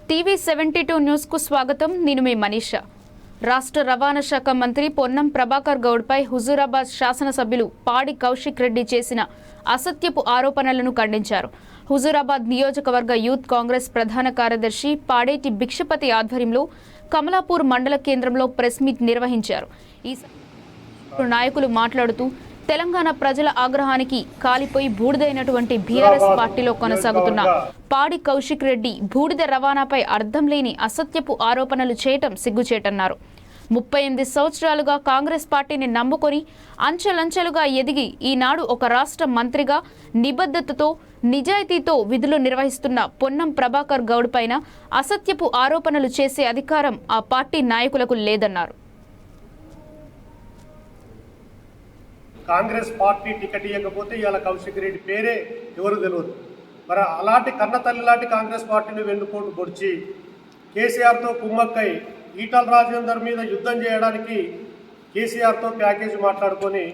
TV 72 news కు స్వాగతం. నేను మీ మనీషా. రాష్ట్ర రవాణా శాఖ మంత్రి పొన్నం ప్రభాకర్ గౌడ్ పై హుజూరాబాద్ శాసనసభ్యులు పాడి కౌశిక్ రెడ్డి చేసిన అసత్యపు ఆరోపణలను ఖండించారు. హుజూరాబాద్ నియోజకవర్గ యూత్ కాంగ్రెస్ ప్రధాన కార్యదర్శి పాడేటి భిక్షపతి ఆధ్వర్యంలో కమలాపూర్ మండల కేంద్రంలో ప్రెస్ మీట్ నిర్వహించారు. ఈ నాయకులు మాట్లాడుతూ తెలంగాణ ప్రజల ఆగ్రహానికి కాలిపోయి బూడిదైనటువంటి బీఆర్ఎస్ పార్టీలో కొనసాగుతున్న పాడి కౌశిక్ రెడ్డి బూడిద రవాణాపై అర్థం లేని అసత్యపు ఆరోపణలు చేయటం సిగ్గుచేటన్నారు. 38 సంవత్సరాలుగా కాంగ్రెస్ పార్టీని నమ్ముకొని అంచెలంచెలుగా ఎదిగి ఈనాడు ఒక రాష్ట్ర మంత్రిగా నిబద్ధతతో నిజాయితీతో విధులు నిర్వహిస్తున్న పొన్నం ప్రభాకర్ గౌడ్ పైన అసత్యపు ఆరోపణలు చేసే అధికారం ఆ పార్టీ నాయకులకు లేదన్నారు. కాంగ్రెస్ పార్టీ టికెట్ ఇవ్వకపోతే ఇవాళ కౌశిక్ రెడ్డి పేరే ఎవరు తెలియదు. మరి అలాంటి కన్నతల్లి లాంటి కాంగ్రెస్ పార్టీని వెన్నుపోటు పొడిచి కేసీఆర్తో కుమ్మక్కై ఈటల రాజేందర్ మీద యుద్ధం చేయడానికి కేసీఆర్తో ప్యాకేజీ మాట్లాడుకొని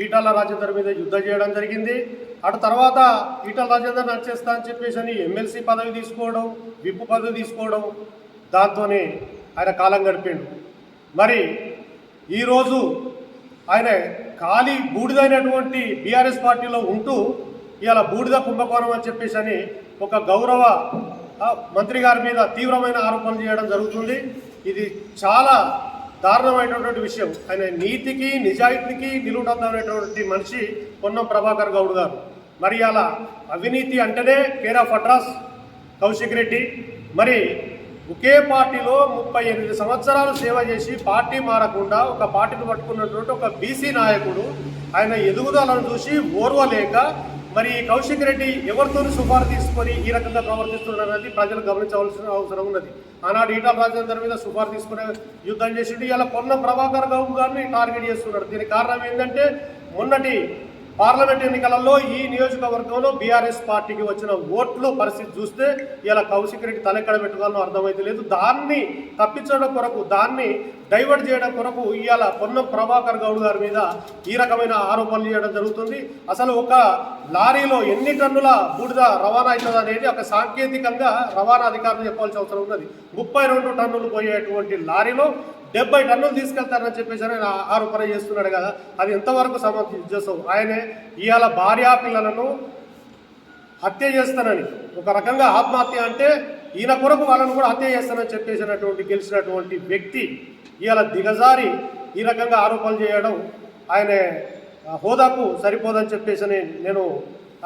ఈటల రాజేందర్ మీద యుద్ధం చేయడం జరిగింది. అటు తర్వాత ఈటల రాజేందర్ నచ్చేస్తా అని చెప్పేసి ఎమ్మెల్సీ పదవి తీసుకోవడం, విప్ పదవి తీసుకోవడం, దాంతోనే ఆయన కాలం గడిపిండు. మరి ఈరోజు ఆయన ఖాళీ బూడిదైనటువంటి బీఆర్ఎస్ పార్టీలో ఉంటూ ఇవాళ బూడిద కుంభకోణం అని చెప్పేసి ఒక గౌరవ మంత్రి గారి మీద తీవ్రమైన ఆరోపణలు చేయడం జరుగుతుంది. ఇది చాలా దారుణమైనటువంటి విషయం. ఆయన నీతికి నిజాయితీకి నిలువుటమైనటువంటి మనిషి పొన్నం ప్రభాకర్ గౌడ్ గారు. మరి అలా అవినీతి అంటేనే care of address Kaushik Reddy. మరి ఒకే పార్టీలో 38 సంవత్సరాలు సేవ చేసి పార్టీ మారకుండా ఒక పార్టీని పట్టుకున్నటువంటి ఒక బీసీ నాయకుడు ఆయన ఎదుగుదలను చూసి ఓర్వలేక మరి కౌశిక్ రెడ్డి ఎవరితో సుఫారు తీసుకొని ఈ రకంగా ప్రవర్తిస్తున్నారనేది ప్రజలు గమనించవలసిన అవసరం ఉన్నది. ఆనాడు ఈటల రాజేందర్ మీద సుఫారు తీసుకునే యుద్ధం చేసిండు, ఇలా పొన్నం ప్రభాకర్ గౌడ్ గారిని టార్గెట్ చేస్తున్నాడు. దీనికి కారణం ఏంటంటే మొన్నటి పార్లమెంట్ ఎన్నికలలో ఈ నియోజకవర్గంలో బీఆర్ఎస్ పార్టీకి వచ్చిన ఓట్ల పరిస్థితి చూస్తే ఇలా కౌశిక్ రెడ్డి తలెక్కడ పెట్టుకోవాలో అర్థమైతే లేదు. దాన్ని తప్పించడం కొరకు, దాన్ని డైవర్ట్ చేయడం కొరకు ఇవాళ పొన్నం ప్రభాకర్ గౌడ్ గారి మీద ఈ రకమైన ఆరోపణలు చేయడం జరుగుతుంది. అసలు ఒక లారీలో ఎన్ని టన్నుల బూడిద రవాణా అవుతుంది అనేది ఒక సాంకేతికంగా రవాణా అధికారులు చెప్పాల్సిన అవసరం ఉన్నది. 32 టన్నులు పోయేటువంటి లారీలో 70 టన్నులు తీసుకెళ్తారని చెప్పేసి ఆయన ఆరోపణ చేస్తున్నాడు కదా, అది ఎంతవరకు సమర్థించేస్తావు? ఆయనే ఇవాళ భార్యా పిల్లలను హత్య చేస్తానని, ఒక రకంగా ఆత్మహత్య అంటే ఈయన కొరకు వాళ్ళను కూడా హత్య చేస్తానని చెప్పేసినటువంటి గెలిచినటువంటి వ్యక్తి ఇవాళ దిగజారి ఈ రకంగా ఆరోపణలు చేయడం ఆయన హోదాకు సరిపోదని చెప్పేసి నేను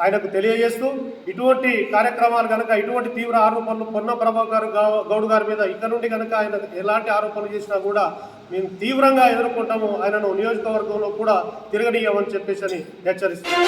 ఆయనకు తెలియజేస్తూ, ఇటువంటి కార్యక్రమాలు కనుక, ఇటువంటి తీవ్ర ఆరోపణలు పొన్నం ప్రభాకర్ గౌడ్ గారి మీద ఇక్కడ నుండి కనుక ఆయన ఎలాంటి ఆరోపణలు చేసినా కూడా మేము తీవ్రంగా ఎదుర్కొంటాము, ఆయనను నియోజకవర్గంలో కూడా తిరగనీయమని చెప్పేసి హెచ్చరిస్తున్నాం.